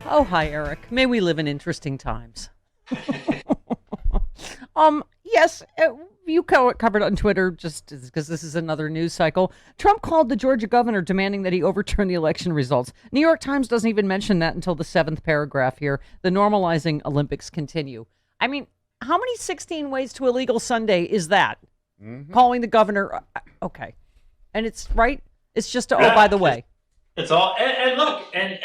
Oh, hi, Eric. May we live in interesting times. Yes, you covered on Twitter just because this is another news cycle. Trump called the Georgia governor demanding that he overturn the election results. New York Times doesn't even mention that until the seventh paragraph here. The normalizing Olympics continue. I mean, how many 16 ways to illegal Sunday is that? Calling the governor. Okay. And it's right. It's just, by the way. It's all, and look, and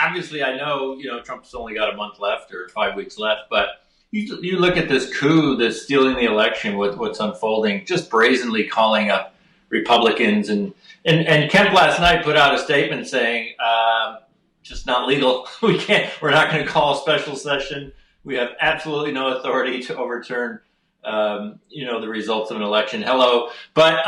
obviously I know, Trump's only got a month left or 5 weeks left, but you look at this coup that's stealing the election with what's unfolding, just brazenly calling up Republicans. And Kemp last night put out a statement saying, just not legal. We're not going to call a special session. We have absolutely no authority to overturn, the results of an election. Hello. But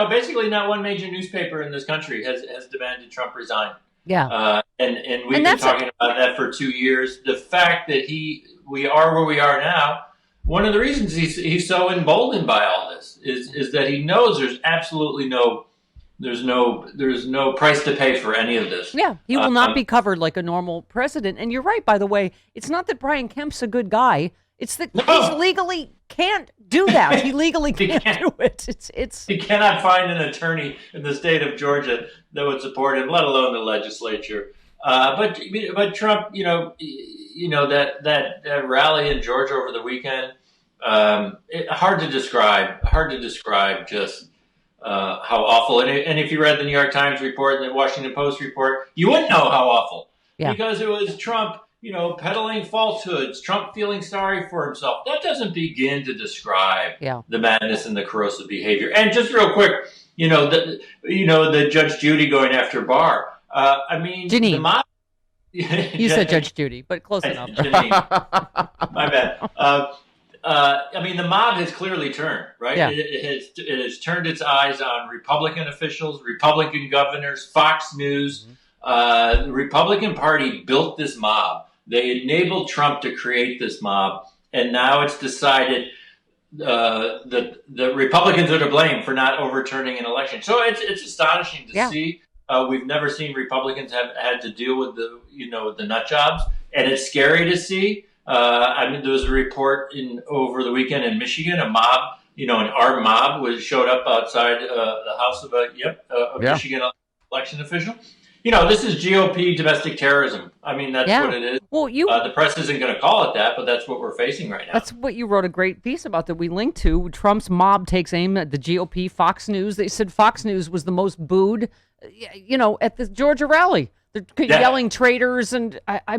basically not one major newspaper in this country has demanded Trump resign. Yeah. And we've been talking about that for 2 years. The fact that we are where we are now, one of the reasons he's so emboldened by all this is that he knows there's absolutely there's no price to pay for any of this. Yeah, he will not be covered like a normal president. And you're right, by the way. It's not that Brian Kemp's a good guy. It's that he legally can't do that. He legally can't do it. It's He cannot find an attorney in the state of Georgia that would support him, let alone the legislature. But Trump, that rally in Georgia over the weekend, hard to describe just how awful. And if you read the New York Times report and the Washington Post report, you wouldn't know how awful. Yeah. Because it was Trump, peddling falsehoods, Trump feeling sorry for himself. That doesn't begin to describe the madness and the corrosive behavior. And just real quick, the Judge Judy going after Barr. Janine. The mob. You said Judge Judy, but close enough. My bad. The mob has clearly turned, right? Yeah. It has turned its eyes on Republican officials, Republican governors, Fox News. The Republican Party built this mob. They enabled Trump to create this mob, and now it's decided that the Republicans are to blame for not overturning an election. So it's astonishing to see. We've never seen Republicans have had to deal with the nut jobs, and it's scary to see. There was a report over the weekend in Michigan, a mob, an armed mob showed up outside the house of a Michigan election official. This is GOP domestic terrorism. That's what it is. Well, the press isn't going to call it that, but that's what we're facing right now. That's what you wrote a great piece about that we linked to. Trump's mob takes aim at the GOP, Fox News. They said Fox News was the most booed, at the Georgia rally. They're yelling traitors, and I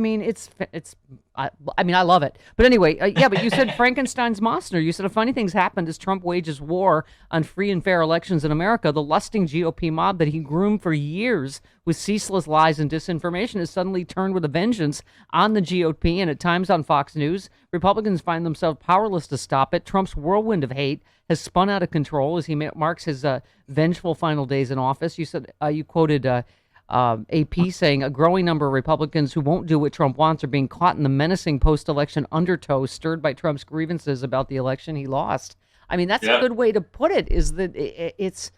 love it. But anyway, but you said Frankenstein's monster. You said a funny thing's happened as Trump wages war on free and fair elections in America. The lusting GOP mob that he groomed for years with ceaseless lies and disinformation has suddenly turned with a vengeance on the GOP and at times on Fox News. Republicans find themselves powerless to stop it. Trump's whirlwind of hate has spun out of control as he marks his vengeful final days in office. You said you quoted AP saying a growing number of Republicans who won't do what Trump wants are being caught in the menacing post-election undertow stirred by Trump's grievances about the election he lost. That's a good way to put it, is that it's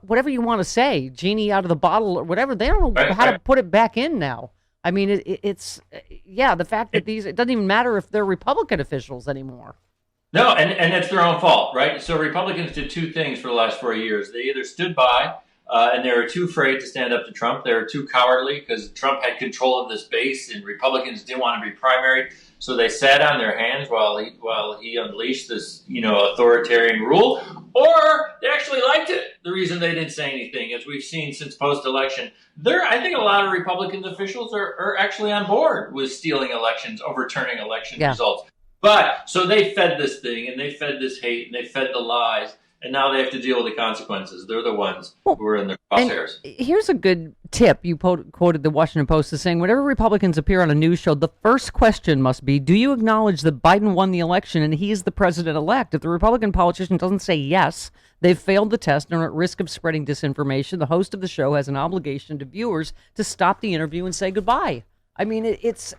whatever you want to say, genie out of the bottle or whatever. They don't know how to put it back in now. It's the fact that it doesn't even matter if they're Republican officials anymore. No, and it's their own fault, right? So Republicans did two things for the last 4 years. They either stood by and they were too afraid to stand up to Trump. They were too cowardly because Trump had control of this base and Republicans didn't want to be primaried. So they sat on their hands while he unleashed this, authoritarian rule, or they actually liked it. The reason they didn't say anything, as we've seen since post-election, I think a lot of Republican officials are actually on board with stealing elections, overturning election results. But so they fed this thing and they fed this hate and they fed the lies. And now they have to deal with the consequences. They're the ones who are in the crosshairs. Here's a good tip. You quoted the Washington Post as saying, whenever Republicans appear on a news show, the first question must be, do you acknowledge that Biden won the election and he is the president-elect? If the Republican politician doesn't say yes, they've failed the test and are at risk of spreading disinformation. The host of the show has an obligation to viewers to stop the interview and say goodbye. It's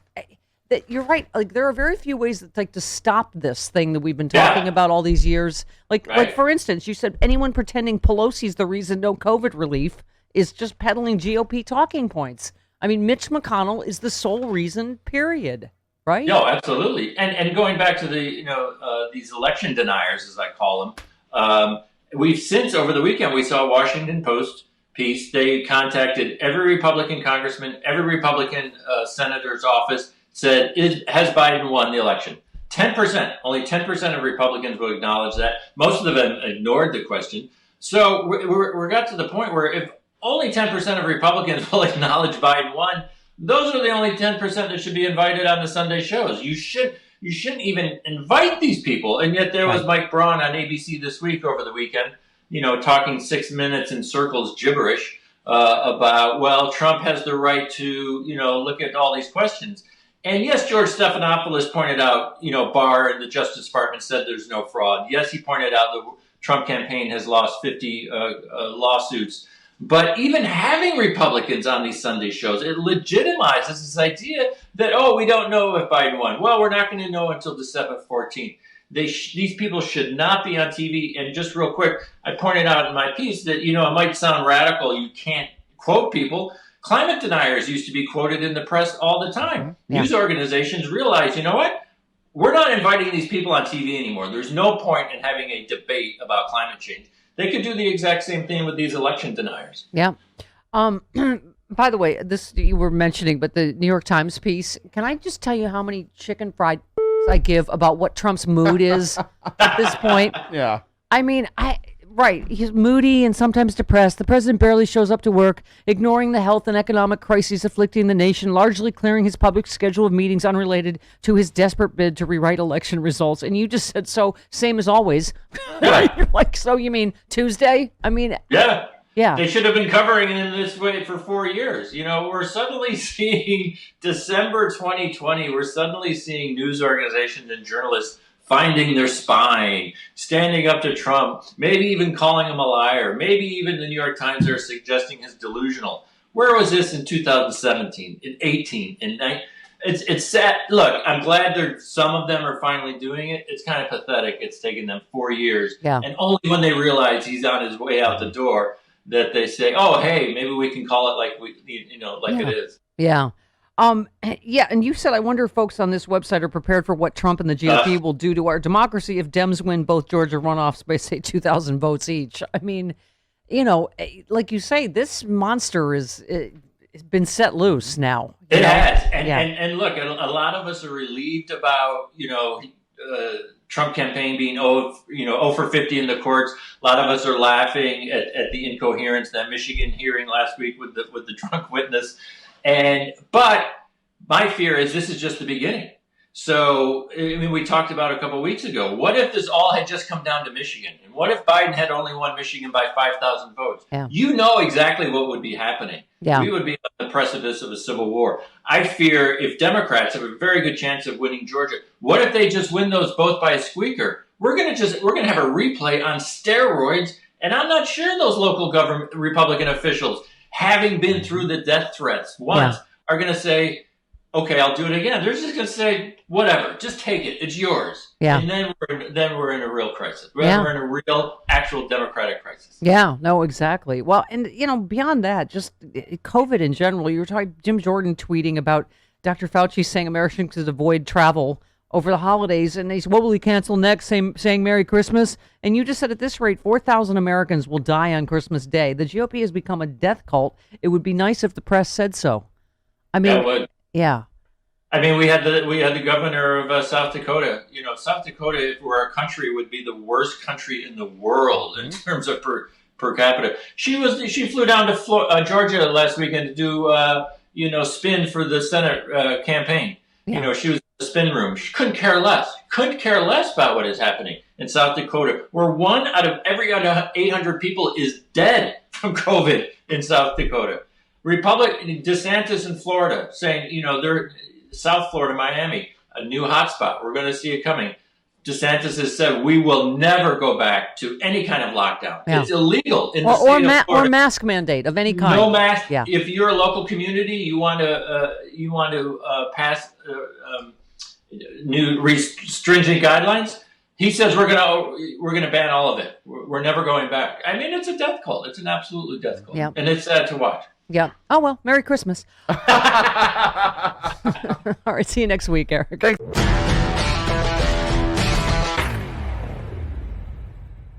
that you're right. Like, there are very few ways to stop this thing that we've been talking about all these years. Like for instance, you said anyone pretending Pelosi's the reason no COVID relief is just peddling GOP talking points. I mean, Mitch McConnell is the sole reason, period. Right? No, absolutely. And going back to these election deniers, as I call them, we've since over the weekend we saw a Washington Post piece. They contacted every Republican congressman, every Republican senator's office, said, has Biden won the election? 10%, only 10% of Republicans will acknowledge that. Most of them ignored the question. So we got to the point where if only 10% of Republicans will acknowledge Biden won, those are the only 10% that should be invited on the Sunday shows. You shouldn't even invite these people. And yet there was Mike Braun on ABC This Week over the weekend, talking 6 minutes in circles gibberish about, well, Trump has the right to, look at all these questions. And yes, George Stephanopoulos pointed out, Barr and the Justice Department said there's no fraud. Yes, he pointed out the Trump campaign has lost 50 lawsuits. But even having Republicans on these Sunday shows, it legitimizes this idea that, we don't know if Biden won. Well, we're not going to know until December 14th. These people should not be on TV. And just real quick, I pointed out in my piece that, it might sound radical. You can't quote people. Climate deniers used to be quoted in the press all the time. Yeah. News organizations realize, you know what? We're not inviting these people on TV anymore. There's no point in having a debate about climate change. They could do the exact same thing with these election deniers. Yeah. By the way, this you were mentioning, but the New York Times piece, can I just tell you how many chicken fried I give about what Trump's mood is at this point? Yeah. I mean, he's moody and sometimes depressed. The president barely shows up to work, ignoring the health and economic crises afflicting the nation, largely clearing his public schedule of meetings unrelated to his desperate bid to rewrite election results. And you just said, so same as always. Right. So you mean Tuesday? I mean, yeah. Yeah. They should have been covering it in this way for 4 years. We're suddenly seeing December 2020, we're suddenly seeing news organizations and journalists finding their spine, standing up to Trump, maybe even calling him a liar. Maybe even the New York Times are suggesting he's delusional. Where was this in 2017, in 18, in 19? It's sad. Look, I'm glad some of them are finally doing it. It's kind of pathetic. It's taken them 4 years. Yeah. And only when they realize he's on his way out the door that they say, oh, hey, maybe we can call it like it is. Yeah. Yeah, and you said, I wonder if folks on this website are prepared for what Trump and the GOP will do to our democracy if Dems win both Georgia runoffs by, say, 2,000 votes each. I mean, like you say, this monster has been set loose now. It has. And look, a lot of us are relieved about, Trump campaign being 0 for 50 in the courts. A lot of us are laughing at the incoherence, that Michigan hearing last week with the drunk witness. But my fear is this is just the beginning. So, we talked about a couple of weeks ago. What if this all had just come down to Michigan? And what if Biden had only won Michigan by 5,000 votes? Yeah. You know exactly what would be happening. Yeah. We would be on the precipice of a civil war. I fear if Democrats have a very good chance of winning Georgia, what if they just win those both by a squeaker? We're going to have a replay on steroids. And I'm not sure those local government Republican officials, having been through the death threats once, are going to say, okay, I'll do it again. They're just going to say, whatever, just take it. It's yours. Yeah. And then we're in a real crisis. We're in a real, actual democratic crisis. Yeah, no, exactly. Well, and, beyond that, just COVID in general, you were talking, Jim Jordan tweeting about Dr. Fauci saying Americans should avoid travel over the holidays, and he's, what will he cancel next, saying Merry Christmas? And you just said at this rate, 4,000 Americans will die on Christmas Day. The GOP has become a death cult. It would be nice if the press said so. I mean, yeah. I mean, we had the governor of South Dakota. South Dakota, if we're a country, would be the worst country in the world in terms of per capita. She flew down to Georgia last weekend to do spin for the Senate campaign. Yeah. She was in the spin room. She couldn't care less. Couldn't care less about what is happening in South Dakota, where 1 out of every 800 people is dead from COVID in South Dakota. DeSantis in Florida saying, they're South Florida, Miami, a new hotspot. We're going to see it coming. DeSantis has said we will never go back to any kind of lockdown. Yeah. It's illegal in the state of Florida. Or mask mandate of any kind. No mask. Yeah. If you're a local community, you want to pass new stringent guidelines. He says we're gonna ban all of it. We're never going back. I mean, it's a death cult. It's an absolutely death cult, and it's sad to watch. Yeah. Oh, well, Merry Christmas. All right. See you next week, Eric. Thanks.